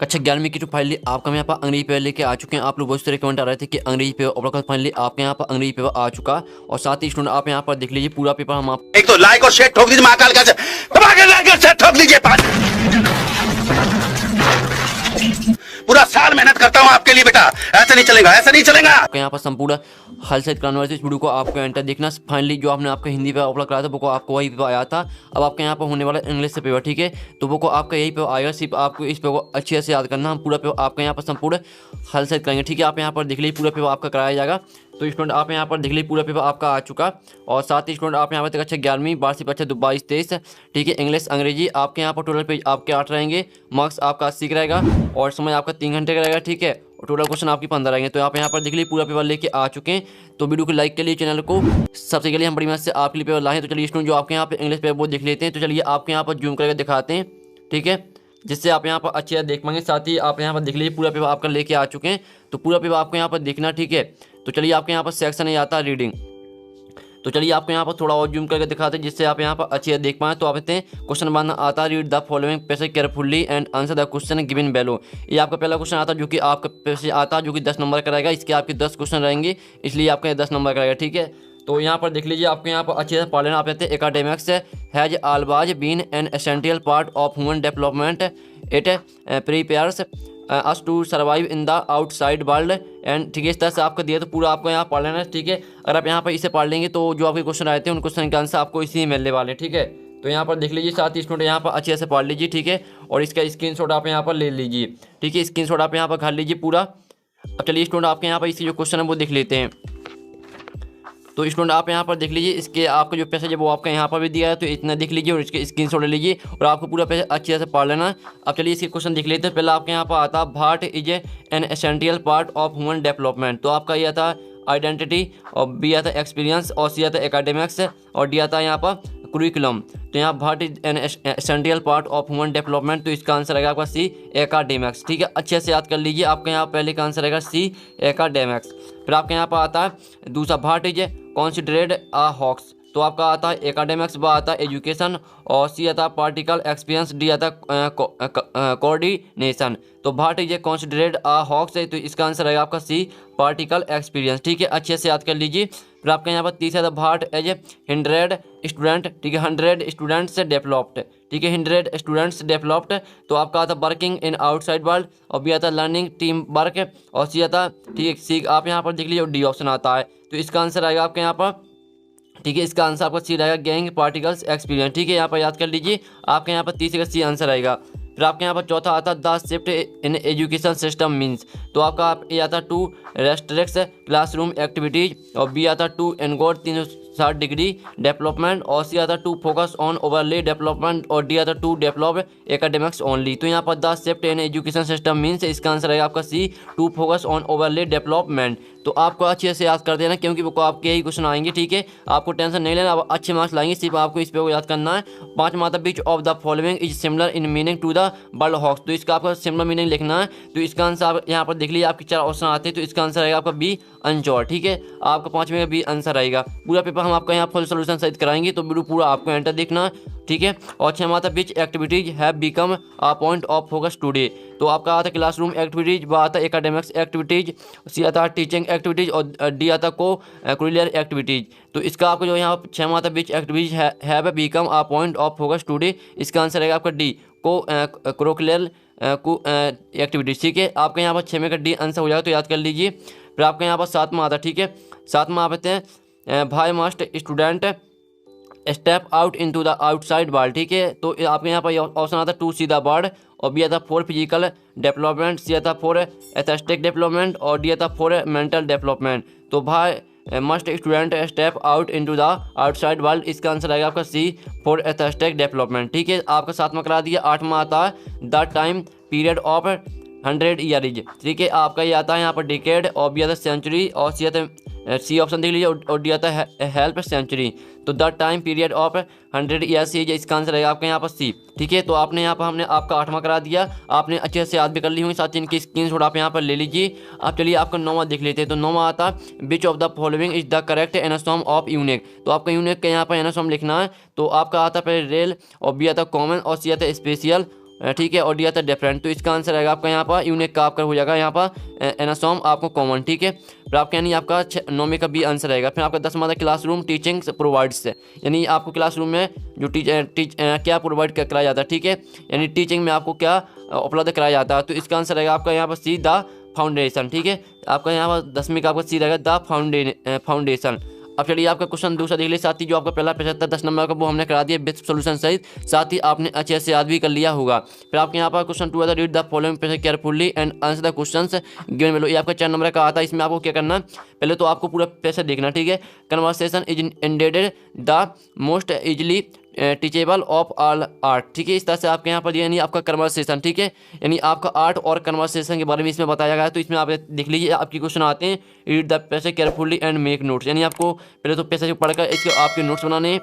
कक्षा 11वीं की जो फाइनली आपका यहाँ पर अंग्रेजी पेपर लेके आ चुके हैं। आप लोग बहुत सारे कमेंट आ रहे थे कि अंग्रेजी पेपर और फाइनली आपके यहाँ पर अंग्रेजी पेपर आ चुका। और साथ ही स्टूडेंट आप यहाँ पर देख लीजिए पूरा पेपर हम आप एक तो लाइक और शेयर ठोक दीजिए महाकाल का दबा के लाइक और शेयर ठोक दीजिए। पूरा साल मेहनत करता हूँ आपके लिए बेटा, ऐसा नहीं चलेगा, ऐसा नहीं चलेगा। आपके यहाँ पर संपूर्ण हल सेट कराने वाले इस वीडियो को आपको एंटर देखना। फाइनली जो आपने आपका हिंदी पेपर अपलोड कराया था वो को आपको वही पेपर आया था। अब आपके यहाँ पर होने वाला इंग्लिश से पेपर, ठीक है, तो वो को आपका यही पेपर आएगा। सिर्फ आपको इस पेपर को अच्छे से याद करना। हम पूरा पेपर आपके यहाँ पर संपूर्ण हल सेट करेंगे, ठीक है। आप यहाँ पर देख लीजिए पूरा पेपर आपका कराया जाएगा। तो स्टूडेंट आप यहाँ पर देख लीजिए पूरा पेपर आपका आ चुका। और साथ ही स्टूडेंट आप यहाँ पर कक्षा 11वीं वार्षिक परीक्षा 22-23, ठीक है, इंग्लिश अंग्रेजी आपके यहाँ पर टोटल पेज आपके 8 रहेंगे। मार्क्स आपका 80 का रहेगा और समय आपका 3 घंटे का रहेगा, ठीक है। और टोटल क्वेश्चन आपकी 15 रहेंगे। तो आप यहाँ पर देख लीजिए पूरा पेपर लेके आ चुके हैं। तो वीडियो को लाइक के लिए चैनल को सबसे के लिए हम बड़ी मेहनत से आपके लिए पेपर लाए। तो चलिए स्टूडेंट जो आपके यहाँ पे इंग्लिश पेपर वो देख लेते हैं। तो चलिए आपके यहाँ पर जूम करके दिखाते हैं, ठीक है, जिससे आप यहाँ पर अच्छे से देख पाएंगे। साथ ही आप यहाँ पर देख लीजिए पूरा पेपर आपका लेके आ चुके हैं। तो पूरा पेपर आपको यहाँ पर देखना, ठीक है। तो चलिए आपके यहाँ पर सेक्शन है आता है रीडिंग। तो चलिए आपको यहाँ पर थोड़ा और जूम करके दिखाते हैं जिससे आप यहाँ पर अच्छे से देख पाएँ। तो आप हैं क्वेश्चन बनना आता है, read the following passage carefully and answer the question given below. ये आपका पहला क्वेश्चन आता है जो कि आपका पैसेज आता है जो कि 10 नंबर का रहेगा। इसके आपके 10 क्वेश्चन रहेंगे, इसलिए आपका 10 नंबर का रहेगा, ठीक है। तो यहाँ पर देख लीजिए आपको यहाँ पर अच्छे से पढ़ लेना। आप कहते हैं academics has always been an essential part of human development. It prepares us to survive in the outside world and, ठीक है। इस तरह से आपको दिया तो पूरा आपको यहाँ पढ़ लेना है, ठीक है। अगर आप यहाँ पर इसे पढ़ लेंगे तो जो आपके क्वेश्चन आए थे उन क्वेश्चन के आंसर आपको इसी में मिलने वाले हैं, ठीक है। तो यहाँ पर देख लीजिए। साथ ही स्टूडेंट यहाँ पर अच्छे से पढ़ लीजिए, ठीक है। और इसका स्क्रीनशॉट आप यहाँ पर ले लीजिए, ठीक है। स्क्रीनशॉट आप यहाँ पर कर लीजिए पूरा। अब चलिए स्टूडेंट आपके यहाँ पर इसी जो क्वेश्चन है वो देख लेते हैं। तो स्टूडेंट आप यहाँ पर देख लीजिए इसके आपका जो पैसेज है वो आपका यहाँ पर भी दिया है। तो इतना देख लीजिए और इसके स्क्रीनशॉट ले लीजिए और आपको पूरा पैसेज अच्छे से पढ़ लेना। अब चलिए इसके क्वेश्चन देख लेते हैं। पहले आपके यहाँ पर आता है what is an essential part of human development. तो आपका ये आता है आइडेंटिटी, और बी आता है एक्सपीरियंस, और सी आता है एकेडमिक्स, और डी आता है यहाँ पर कुरिकुलम। तो यहाँ what is an essential part of human development. तो इसका आंसर रहेगा आपका सी एकेडमिक्स, ठीक है। अच्छे से याद कर लीजिए। आपका यहाँ पहले का आंसर रहेगा सी एकेडमिक्स। फिर आपके यहाँ पर आता है दूसरा भाट इज कॉन्सिडरेड अ हॉक्स। तो आपका आता है एकेडमिक्स, बा आता है एजुकेशन, और सी आता है पार्टिकल एक्सपीरियंस, डी आता है कोऑर्डिनेशन। तो भाट इज कॉन्सिडरेड अ हॉक्स है, तो इसका आंसर रहेगा आपका सी पार्टिकल एक्सपीरियंस, ठीक है। अच्छे से याद कर लीजिए। फिर आपके यहाँ पर तीसरा भाट एज 100 स्टूडेंट, ठीक है, 100 स्टूडेंट्स डेवलप्ड, ठीक है, 100 स्टूडेंट्स डेवलप्ड। तो आपका आता है वर्किंग इन आउटसाइड वर्ल्ड, और बी आता है लर्निंग टीम वर्क, और सी आता है, ठीक है, सी आप यहाँ पर देख लीजिए और डी ऑप्शन आता है। तो इसका आंसर आएगा आपके यहाँ पर, ठीक है, इसका आंसर आपका सी रहेगा गैंग पार्टिकल्स एक्सपीरियंस, ठीक है। यहाँ पर याद कर लीजिए। आपके यहाँ पर तीसरे का सी आंसर आएगा। फिर आपके यहाँ पर चौथा आता है the shift in education system means. तो आपका ये आता है टू रेस्ट्रिक्ट क्लासरूम एक्टिविटीज, और बी आता है टू एनगोड 360 डिग्री डेवलपमेंट, और सी आता है to focus on overall development, और डी आता है टू डेवलप एकेडमिक्स ओनली। तो यहाँ पर the shift in education system means इसका आंसर रहेगा आपका C to focus on overall development. तो आपको अच्छे से याद कर देना क्योंकि वो आपके यही क्वेश्चन आएंगे, ठीक है। आपको टेंशन नहीं लेना, आप अच्छे मार्क्स लाएंगे। सिर्फ आपको इस पे को याद करना है। 5 माता which of the following is similar in meaning to the word hawks. तो इसका आपका सिमिलर मीनिंग लिखना है। तो इसका आंसर आप यहाँ पर देख लीजिए। आपके 4 ऑप्शन आते हैं। तो इसका आंसर रहेगा आपका बी अनचौर, ठीक है। आपका 5वें का बी आंसर आएगा। पूरा पेपर हम आपका यहाँ फुल सोल्यूशन सहित कराएंगे। तो वीडियो पूरा आपको एंटर देखना, ठीक है। और 6 माता which activities have become a point of focus today. तो आपका आता है क्लासरूम एक्टिविटीज, बा आता है एकेडमिक्स एक्टिविटीज, सी आता है टीचिंग एक्टिविटीज, और डी आता को करिकुलर एक्टिविटीज। तो इसका आपको जो यहाँ 6 माता which activities have become a point of focus today. इसका आंसर रहेगा आपका डी को करिकुलर एक्टिविटीज, ठीक है। आपके यहाँ पर 6 में का डी आंसर हो जाएगा। तो याद कर लीजिए। फिर आपके यहाँ पर 7वां आता है, ठीक है। 7वां आप आते हैं भाई must student step out into the outside world, ठीक है। तो आपके यहाँ पर ऑप्शन आता है टू सी द बर्ड, और बी आता फॉर फिजिकल डेवलपमेंट, सी आता फॉर एस्थेटिक डेवलपमेंट, और डी आता फॉर मेंटल डेवलपमेंट। तो भाई must student step out into the outside world. इसका आंसर आएगा आपका सी फॉर एस्थेटिक डेवलपमेंट, ठीक है। आपका 7वां करा दिया। 8वां आता है the time period of 100 years, ठीक है। आपका ये आता है यहाँ पर डिकेड, और बी आता है सेंचुरी, और सी आता है सी ऑप्शन देख लीजिए, और डी आता है हेल्प सेंचुरी। तो the time period of 100 years, इसका आंसर रहेगा आपका यहाँ पर सी, ठीक है। तो आपने यहाँ पर हमने आपका 8वां करा दिया। आपने अच्छे से याद भी कर ली होंगी। साथ ही इनकी स्क्रीनशॉट आप यहाँ पर ले लीजिए। आप चलिए आपका 9वां देख लेते हैं। तो 9वां आता है which of the following is the correct antonym of unique. तो आपका यूनिक का यहाँ पर एनासॉम लिखना है। तो आपका आता है पहले रेल, और बी आता कॉमन, और सी आता स्पेशल, ठीक है, और डी आता है डिफरेंट। तो इसका आंसर आएगा आपका यहाँ पर यूनिक का आपका हो जाएगा यहाँ पर एनासोम आपको कॉमन। ठीक है, फिर आपका यानी आपका 9वें का बी आंसर आएगा। फिर आपका 10वां था क्लासरूम टीचिंग प्रोवाइड्स, यानी आपको क्लासरूम में जो क्या प्रोवाइड कराया जाता है। ठीक है, यानी टीचिंग में आपको क्या उपलब्ध कराया जाता है। तो इसका आंसर आएगा आपका यहाँ पर सी द फाउंडेशन। ठीक है, आपका यहाँ पर 10वीं का आपका सी रहेगा द फाउंडेशन। अब चलिए आपका क्वेश्चन दूसरा देख लीजिए। साथ ही जो आपका पहला प्रश्न था 10 नंबर का वो हमने करा दिया विथ सॉल्यूशन सहित, साथ ही आपने अच्छे से याद भी कर लिया होगा। फिर आपके यहाँ पर क्वेश्चन 2 आता है read the following passage carefully and answer the questions given below. ये आपका 4 नंबर का आता है। इसमें आपको क्या करना, पहले तो आपको पूरा पैसेज देखना। ठीक है, conversation is indeed the most easily teachable of all art. ठीक है, इस तरह से आपके यहाँ पर यानी आपका कन्वर्सेशन, ठीक है, यानी आपका आर्ट और कन्वर्सेशन के बारे में इसमें बताया गया है। तो इसमें आप देख लीजिए आपके क्वेश्चन आते हैं read the passage carefully and make notes, यानी आपको पहले तो पैसेज पढ़कर इसके आपके नोट्स बनाने हैं।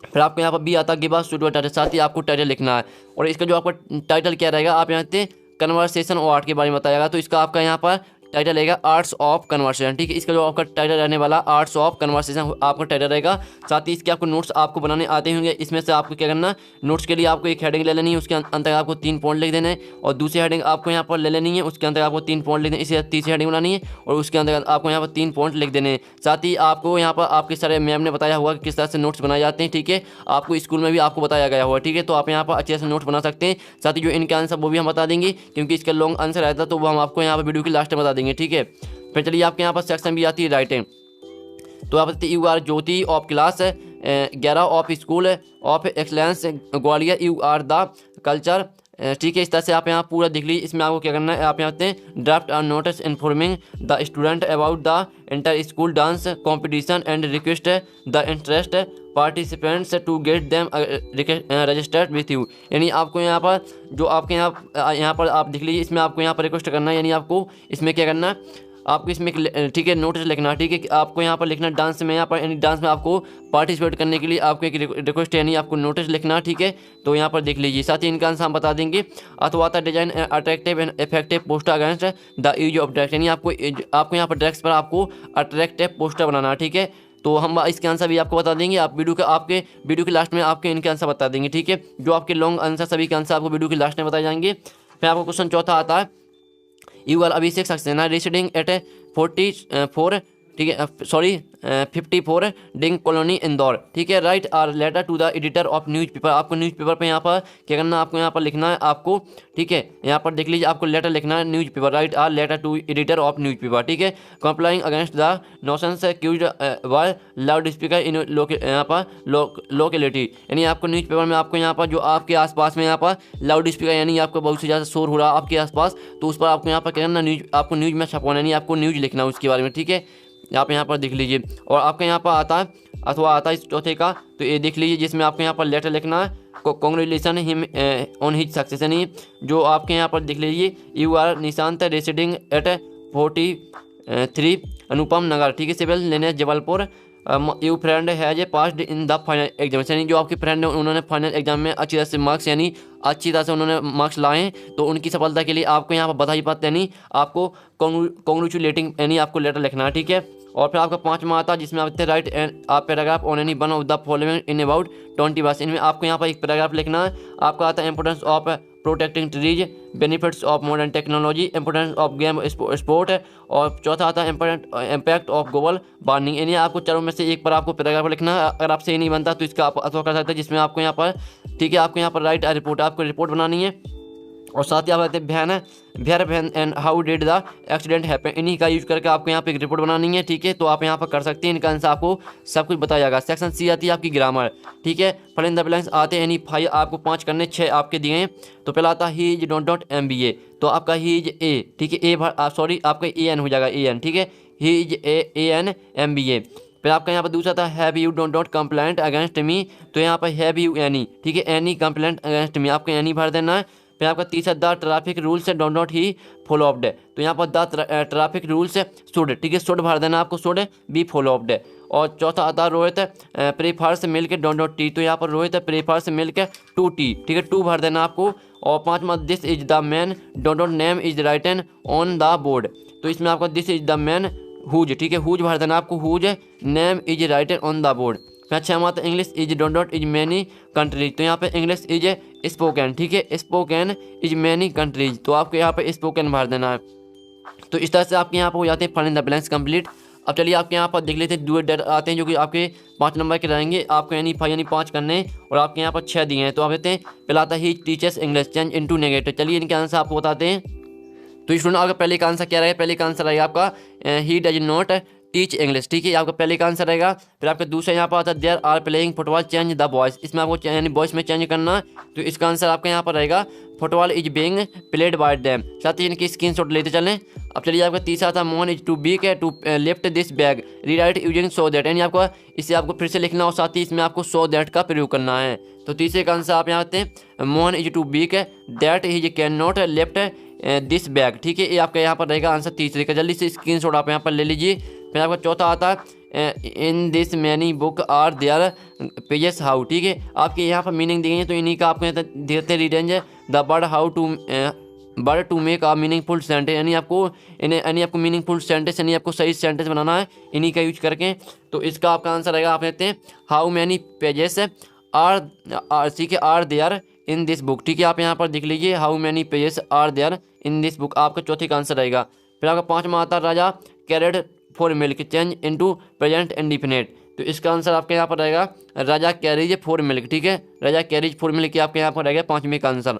फिर आपको यहाँ पर बी आता है गिव अस सूटेबल टाइटल, साथ ही आपको टाइटल लिखना है। और इसका जो आपका टाइटल क्या रहेगा, आप यहाँ से कन्वर्सेशन और आर्ट के बारे में बताया। तो इसका आपका यहाँ पर टाइटल रहेगा आर्ट्स ऑफ कन्वर्सेशन। ठीक है, इसका जो आपका टाइटल रहने वाला आर्ट्स ऑफ कन्वर्सेशन आपका टाइटल रहेगा। साथ ही इसके आपको नोट्स आपको बनाने आते होंगे। इसमें से आपको क्या करना, नोट्स के लिए आपको एक हेडिंग ले लेनी है, उसके अंदर आपको 3 पॉइंट लिख देने हैं, और दूसरी हेडिंग आपको यहाँ पर ले लेनी है, उसके अंदर आपको 3 पॉइंट लिख देने, इसे तीसरी हेडिंग बनानी है और उसके अंदर आपको यहाँ पर 3 पॉइंट लिख देने हैं। साथ ही आपको यहाँ पर आपके सारे मैम ने बताया हुआ कि किस तरह से नोट्स बनाए जाते हैं। ठीक है, आपको स्कूल में भी आपको बताया गया हुआ। ठीक है, तो आप यहाँ पर अच्छे से नोट्स बना सकते हैं। साथ ही जो इनके आंसर वो भी हम बता देंगे, क्योंकि इसका लॉन्ग आंसर आया था तो वो हम आपको यहाँ पर वीडियो की लास्ट में बता देंगे। ठीक है, फिर चलिए आपके यहाँ पर सेक्शन भी आती है राइटिंग। तो आप you are Jyoti of class 11 of school of excellence Gwalior, you are the culture. ठीक है, इस तरह से आप यहाँ पूरा देख लीजिए। इसमें आपको क्या करना है, आप यहाँ पे draft a notice informing the student about the inter school dance competition and request the interest participants to get them registered with you. यानी आपको यहाँ पर जो आपके यहाँ पर आप देख लीजिए, इसमें आपको यहाँ पर रिक्वेस्ट करना है, यानी आपको इसमें क्या करना है, आपको इसमें ठीक है नोटिस लिखना। ठीक है, आपको यहाँ पर लिखना डांस में, यहाँ पर यानी डांस में आपको पार्टिसिपेट करने के लिए आपको एक रिक्वेस्ट यानी आपको नोटिस लिखना। ठीक है, तो यहाँ पर देख लीजिए। साथ ही इनका आंसर हम बता देंगे। अथवा design attractive and effective poster against the use of drugs, यानी आपको यहाँ पर ड्रग्स पर आपको अट्रैक्टिव पोस्टर बनाना। ठीक है, तो हम इसके आंसर भी आपको बता देंगे। आप आपके वीडियो के लास्ट में आपके इनके आंसर बता देंगे। ठीक है, जो आपके लॉन्ग आंसर सभी के आंसर आपको वीडियो के लास्ट में बताए जाएंगे। फिर आपको क्वेश्चन चौथा आता है you are Abhishek Saxena residing at 44 ठीक है 54 डिंग कॉलोनी इंदौर। ठीक है, write a letter to the editor of newspaper. आपको न्यूज़पेपर पे यहाँ पर क्या करना, आपको यहाँ पर लिखना है आपको। ठीक है, यहाँ पर देख लीजिए आपको लेटर लिखना है newspaper, write a letter to editor of newspaper. ठीक है, complaining against the nuisance accused by loudspeaker in यहाँ पर लोकेलिटी, यानी आपको न्यूज़पेपर में आपको यहाँ पर जो आपके आसपास में यहाँ पर लाउड स्पीकर यानी आपको बहुत से ज़्यादा शोर हो रहा है आपके आसपास, तो उस पर आपको यहाँ पर क्या करना, न्यूज़ आपको न्यूज़ में छपवाना, यानी आपको न्यूज़ लिखना उसके बारे में। ठीक है, आप यहाँ पर देख लीजिए। और आपका यहाँ पर आता है अथवा आता है इस चौथे का, तो ये देख लीजिए, जिसमें आपको यहाँ पर लेटर लिखना है congratulation him on his success, यानी जो आपके यहाँ पर देख लीजिए you are Nishant residing at 43 Anupam Nagar. ठीक है, civil lines Jabalpur you friend has a passed in the final exam, यानी जो आपके फ्रेंड है उन्होंने फाइनल एग्जाम में अच्छी तरह से मार्क्स यानी अच्छी तरह से उन्होंने मार्क्स लाए, तो उनकी सफलता के लिए आपको यहाँ पर बधाई पाते यानी आपको कॉन्ग्रेचुलेटिंग यानी आपको लेटर लिखना है। ठीक है, और फिर आपका 5वां आता है जिसमें आप राइट एंड आप paragraph on any one of the following in about 20 words. इनमें आपको यहाँ पर एक पैराग्राफ लिखना है। आपका आता है importance of protecting trees, benefits of modern technology, importance of game sport, और चौथा आता है इम्पैक्ट ऑफ ग्लोबल वार्मिंग। यानी आपको चारों में से एक पर आपको पैराग्राफ लिखना है। अगर आपसे ये नहीं बनता तो इसका आप अथवा कर सकते हैं, जिसमें आपको यहाँ पर ठीक है आपको यहाँ पर राइट रिपोर्ट आपको रिपोर्ट बनानी है। और साथ ही आप कहते हैं भैन and how did the accident happen, इन्हीं का यूज करके आपको यहाँ पे एक रिपोर्ट बनानी है। ठीक है, तो आप यहाँ पर कर सकते हैं, इनका आंसर आपको सब कुछ बताया जाएगा। सेक्शन सी आती है आपकी ग्रामर। ठीक है, फिल इन द ब्लैंक्स आते हैं, यानी 5 आपको 5 करने 6 आपके दिए हैं। तो पहला आता है ही इज डॉट MBA, तो आपका ही इज ए, ठीक है ए सॉरी आपका AN हो जाएगा AN। ठीक है, ही इज AN MBA। फिर आपका यहाँ पर दूसरा था have you don't complaint against me, तो यहाँ पर हैव यू एनी, ठीक है एनी कंप्लेंट अगेंस्ट मी, आपको एनी भर देना है। फिर आपका तीसरा the traffic rules don't not he followed, तो यहाँ पर द ट्रैफिक रूल्स शुड, ठीक है शुड भर देना आपको, शुड बी फॉलोअप्ड। और चौथा आता है Rohit prefers milk don't not tea, तो यहाँ पर Rohit prefers milk to tea, ठीक है टू भर देना आपको। और पाँचवा this is the man don't not name is written on the board, तो इसमें आपका this is the man whose, ठीक है हुज भर देना आपको, whose name is written on the board. फिर अच्छा हमारा English is don't not is many countries, तो यहाँ पे इंग्लिश इज स्पोकन, ठीक है, स्पोकन इज मैनी कंट्रीज, तो आपको यहाँ पर स्पोकन भर देना है। तो इस तरह से आपके यहाँ पर हो जाते हैं fill in the blanks complete. अब चलिए आपके यहाँ पर देख लेते हैं डू डेट आते हैं जो कि आपके 5 नंबर के रहेंगे, आपको यानी 5 करने हैं और आपके यहाँ पर 6 दिए हैं। तो आप लेते हैं पहला आता है he teaches English change into negative. चलिए इनके आंसर आपको बताते हैं। तो स्टूडेंट अगर पहले का आंसर क्या रहेगा, पहले का आंसर रहेगा आपका he does not teach English, ठीक है, आपका पहले का आंसर रहेगा। फिर आपका दूसरा यहाँ पर आता है there are playing football change the boys, इसमें आपको यानी बॉयज में चेंज करना है। तो इसका आंसर आपका यहाँ पर रहेगा football is being played by them. साथ ही इनकी स्क्रीनशॉट लेते चलें। अब चलिए आपका तीसरा था Mohan is too weak to lift this bag rewrite using so that, यानी आपको इसे आपको फिर से लिखना और साथ ही इसमें आपको सो दैट का प्रयोग करना है। तो तीसरे का आंसर आप यहाँ आते हैं Mohan is too weak that he can not lift this bag, ठीक है, ये आपका यहाँ पर रहेगा आंसर तीसरे का। जल्दी से स्क्रीनशॉट आप यहाँ पर ले लीजिए। फिर आपका चौथा आता है in this many book are there pages how, ठीक है, आपके यहाँ पर मीनिंग दी गई है। तो इन्हीं का आपको देते rearrange the word how to word to make a meaningful sentence, यानी आपको मीनिंगफुल सेंटेंस यानी आपको सही सेंटेंस बनाना है इन्हीं का यूज करके। तो इसका आपका आंसर रहेगा आप लेते हैं हाउ मैनी पेजेस आर ठीक है are there in this book, ठीक है, आप यहाँ पर देख लीजिए how many pages are there in this book, आपका चौथे का आंसर रहेगा। फिर आपका पाँचवा आता है Raja carried for milk change into present indefinite, तो इसका आंसर आपके यहाँ पर रहेगा राजा कैरीज फॉर मिल्क, ठीक है, राजा कैरीज फॉर मिल्क आपके यहाँ पर रहेगा पाँचवें का आंसर।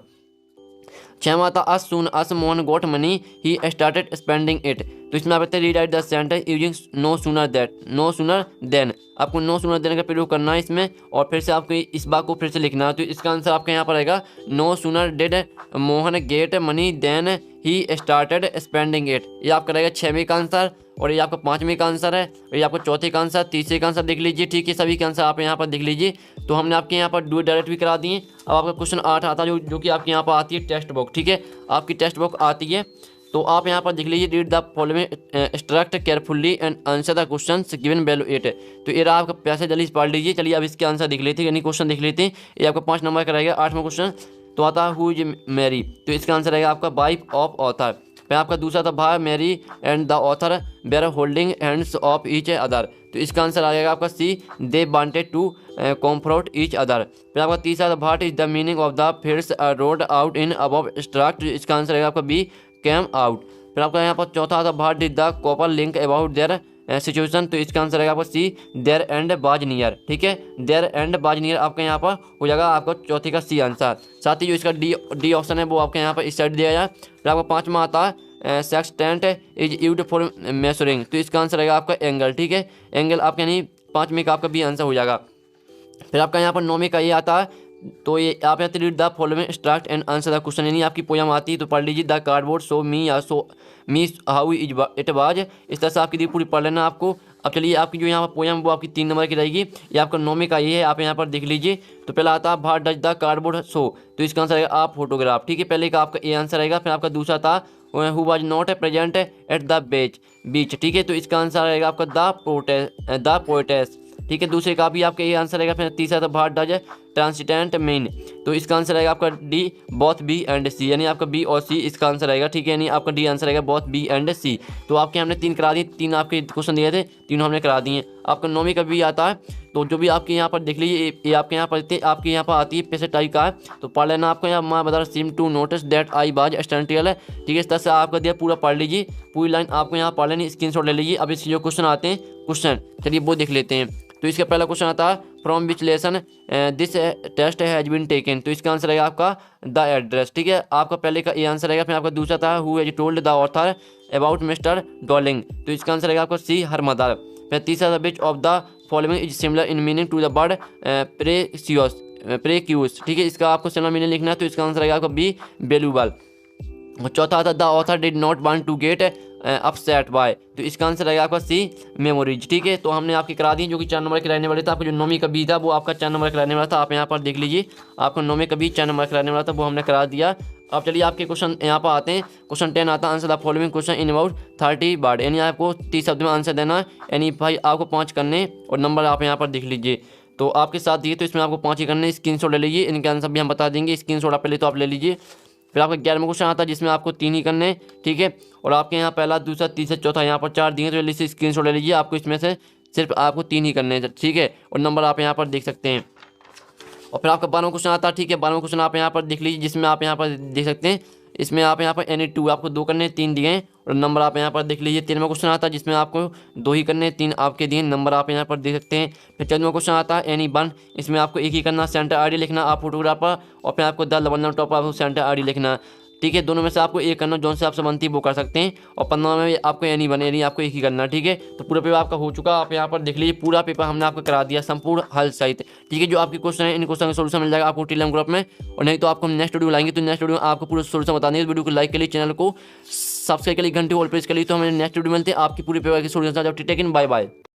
छठवां था as soon as Mohan got money he started spending it, तो इसमें आप rewrite the sentence using no sooner that no sooner than, आपको नो सूनर देन का प्रयोग करना है इसमें और फिर से आपको इस बात को फिर से लिखना है। तो इसका आंसर आपके यहाँ पर रहेगा no sooner did Mohan get money than he started spending it, ये आपका रहेगा छठवें का आंसर और ये आपका पाँचवें का आंसर है और ये आपका चौथे का आंसर, तीसरे का आंसर देख लीजिए, ठीक है, सभी के आंसर आप यहाँ पर देख लीजिए। तो हमने आपके यहाँ पर डू डायरेक्ट भी करा दिए। अब आपका क्वेश्चन 8 आता है जो कि आपके यहाँ पर आती है टेक्स्ट बुक, ठीक है, आपकी टेक्स्ट बुक आती है। तो आप यहाँ पर देख लीजिए read the following instruct carefully and answer the questions given value 8, तो ये रहा आपका पैसे जल्दी से पढ़ लीजिए। चलिए अब इसके आंसर देख लेते हैं, यानी क्वेश्चन देख लेते हैं। ये आपका 5 नंबर का रहेगा। 8वां क्वेश्चन तो आता है हु इज मैरी, तो इसका आंसर रहेगा आपका वाइफ ऑफ ऑथर। फिर आपका दूसरा था भाई Mary and the author were holding hands of each other, तो इसका आंसर आएगा आपका C they wanted to comfort each other. फिर आपका तीसरा था what is the meaning of the phrase road out in above extract, इसका आंसर रहेगा आपका बी कैम आउट। फिर आपका यहाँ पर चौथा था what did the couple link about their situation, तो इसका आंसर रहेगा आपका सी देयर एंड बाज नियर, ठीक है, देयर एंड बाज नियर आपका यहाँ पर हो जाएगा आपका चौथे का सी आंसर। साथ ही जो इसका डी ऑप्शन है वो आपके यहाँ पर इस साइड दिया जाए। फिर आपका पाँचवा आता है sextant is used for measuring, तो इसका आंसर रहेगा आपका एंगल, ठीक है, एंगल आपका यानी पाँचवें का आपका भी आंसर हो जाएगा। फिर आपका यहाँ पर 9वें का ये आता है, तो ये आप यहाँ read the following instruct and answer the question, यानी आपकी पोयम आती है तो पढ़ लीजिए द कार्डबोर्ड शो मी या show me how is it was, इस तरह से आपकी दी पूरी पढ़ लेना आपको। अब चलिए आपकी जो यहाँ पर पोयम वो आपकी 3 नंबर की रहेगी, ये आपका 9वें का ये है, आप यहाँ पर देख लीजिए। तो पहला आता है what does the cardboard show, तो इसका आंसर रहेगा आप फोटोग्राफ, ठीक है, पहले का आपका ये आंसर रहेगा। फिर आपका दूसरा था who was not present at the beach, ठीक है, तो इसका आंसर रहेगा आपका द पोएटेस, ठीक है, दूसरे का भी आपका ये आंसर रहेगा। फिर तीसरा था व्हाट डज ट्रांसिडेंट मीन, तो इसका आंसर रहेगा आपका डी बोथ बी एंड सी, यानी आपका बी और सी इसका आंसर रहेगा, ठीक है, यानी आपका डी आंसर रहेगा बोथ बी एंड सी। तो आपके हमने 3 करा दिए, 3 आपके क्वेश्चन दिए थे, तीनों हमने करा दिए। आपका 9वीं का भी आता है, तो जो भी आपके यहाँ पर देख लीजिए ये आपके यहाँ पर आपके यहाँ पर आती है पैसे टाइप का है, तो पढ़ लेना आपको। यहाँ माँ brother seem to notice that I was स्टेंटियल है, ठीक है, इस तरह से आपका दिया पूरा पढ़ लीजिए, पूरी लाइन आपको यहाँ पढ़ लेनी, स्क्रीनशॉट ले लीजिए। अब इसके जो क्वेश्चन आते हैं क्वेश्चन चलिए वो देख लेते हैं। तो इसका पहला क्वेश्चन आता है from which lesson this test has been taken, तो इसका आंसर रहेगा आपका द एड्रेस, ठीक है, आपका पहले का ये आंसर रहेगा। फिर आपका दूसरा था who has told the author about mister Dolling, तो इसका आंसर रहेगा आपका सी हर मदर। फिर तीसरा था which of the following is similar in meaning to the word precious, ठीक है, इसका आपको सिमिलर मीनिंग लिखना है, तो इसका आंसर रहेगा आपका बी वैल्यूबल। चौथा था the author did not want to get upset by, तो इसका आंसर रहेगा आपका सी मेमोरीज, ठीक है। तो हमने आपकी करा दी जो कि 4 नंबर के रहने वाले था। आपका जो 9वीं का बी था वो आपका 4 नंबर का रहने वाला था, आप यहाँ पर देख लीजिए, आपका 9वीं का बी 4 नंबर का रहने वाला था, वो हमने करा दिया। अब चलिए आपके क्वेश्चन यहाँ पर आते हैं। क्वेश्चन 10 आता है answer the following question in about 30 word, यानी आपको 30 शब्द में आंसर देना है, यानी भाई आपको 5 करने और नंबर आप यहाँ पर देख लीजिए। तो आपके साथ दिए तो इसमें आपको 5 ही करने, स्क्रीनशॉट ले लीजिए, इनके आंसर भी हम बता देंगे, स्क्रीनशॉट आप पहले तो आप ले लीजिए। फिर आपका 11वां क्वेश्चन आता है जिसमें आपको 3 ही करने, ठीक है, और आपके यहाँ पहला दूसरा तीसरा चौथा यहाँ पर 4 दिए, तो जल्दी से स्क्रीनशॉट ले लीजिए, आपको इसमें से सिर्फ आपको 3 ही करने हैं, ठीक है, और नंबर आप यहाँ पर देख सकते हैं। और फिर आपका 12वां क्वेश्चन आता है, ठीक है। 12वां क्वेश्चन आप यहाँ पर देख लीजिए, जिसमें आप यहाँ पर देख सकते हैं, इसमें आप यहाँ पर एनी 2 आपको 2 करने हैं, 3 दिए हैं और नंबर आप यहाँ पर देख लीजिए। 13वां क्वेश्चन आता है जिसमें आपको 2 ही करने हैं, 3 आपके दिए, नंबर आप यहाँ पर देख सकते हैं। फिर 14वां क्वेश्चन आता है एनी 1, इसमें आपको एक ही करना, सेंटर आईडी लिखना आप फोटोग्राफर, और फिर आपको द लवन टॉप आपको सेंटर आईडी लिखना, ठीक है। दोनों में से आपको एक करना, जोन से आपसे बनती है वो कर सकते हैं। और 15वां में आपको एनी 1 एनी आपको एक ही करना, ठीक है। तो पूरा पेपर आपका हो चुका, आप यहाँ पर देख लीजिए, पूरा पेपर हमने आपको करा दिया संपूर्ण हल सहित, ठीक है। जो आपके क्वेश्चन है इन क्वेश्चन का सोल्यूशन मिल जाएगा आपको टेलीग्राम ग्रुप में, और नहीं तो आपको हम नेक्स्ट वीडियो लाएंगे, तो नेक्स्ट वीडियो में आपको पूरा सोल्यूशन बता देंगे। वीडियो को लाइक के लिए, चैनल को सब्सक्राइब के लिए, घंटे ऑल प्रेस के लिए, तो हमें नेक्स्ट वीडियो मिलते हैं आपकी पूरी पेपर की सोल्यूशन। टेक इन, बाय बाय।